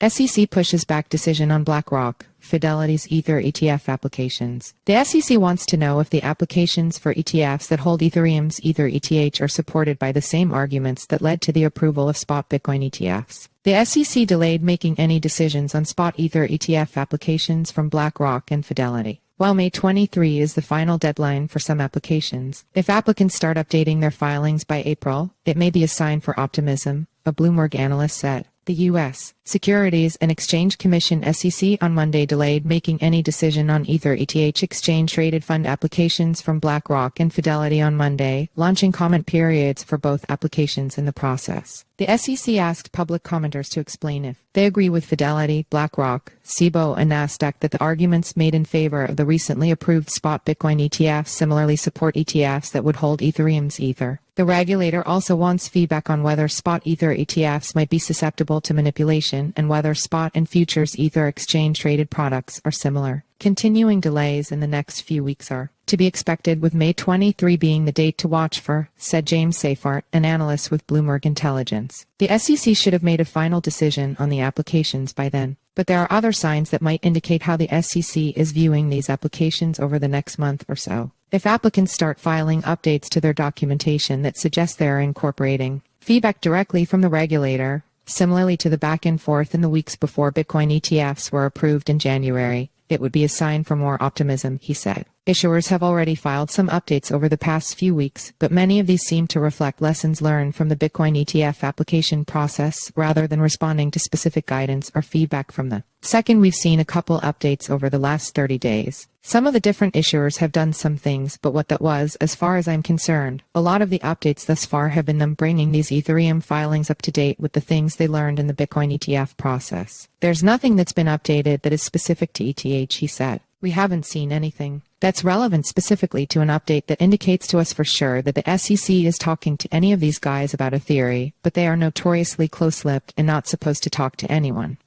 SEC pushes back decision on BlackRock, Fidelity's Ether ETF applications. The SEC wants to know if the applications for ETFs that hold Ethereum's Ether ETH are supported by the same arguments that led to the approval of spot Bitcoin ETFs. The SEC delayed making any decisions on spot Ether ETF applications from BlackRock and Fidelity. While May 23 is the final deadline for some applications, if applicants start updating their filings by April, it may be a sign for optimism, a Bloomberg analyst said. The U.S. Securities and Exchange Commission (SEC) on Monday delayed making any decision on Ether ETH exchange-traded fund applications from BlackRock and Fidelity on Monday, launching comment periods for both applications in the process. The SEC asked public commenters to explain if they agree with Fidelity, BlackRock, Cboe and Nasdaq that the arguments made in favor of the recently approved spot Bitcoin ETFs similarly support ETFs that would hold Ethereum's Ether. The regulator also wants feedback on whether spot Ether ETFs might be susceptible to manipulation and whether spot and futures Ether exchange-traded products are similar. Continuing delays in the next few weeks are to be expected, with May 23 being the date to watch for, said James Seyffart, an analyst with Bloomberg Intelligence. The SEC should have made a final decision on the applications by then, but there are other signs that might indicate how the SEC is viewing these applications over the next month or so. If applicants start filing updates to their documentation that suggest they are incorporating feedback directly from the regulator, similarly to the back and forth in the weeks before Bitcoin ETFs were approved in January, it would be a sign for more optimism, he said. Issuers have already filed some updates over the past few weeks, but many of these seem to reflect lessons learned from the Bitcoin ETF application process rather than responding to specific guidance or feedback from them. Second, we've seen a couple updates over the last 30 days. Some of the different issuers have done some things, but what that was, as far as I'm concerned, a lot of the updates thus far have been them bringing these Ethereum filings up to date with the things they learned in the Bitcoin ETF process. There's nothing that's been updated that is specific to ETH, he said. We haven't seen anything that's relevant specifically to an update that indicates to us for sure that the SEC is talking to any of these guys about a theory, but they are notoriously close-lipped and not supposed to talk to anyone.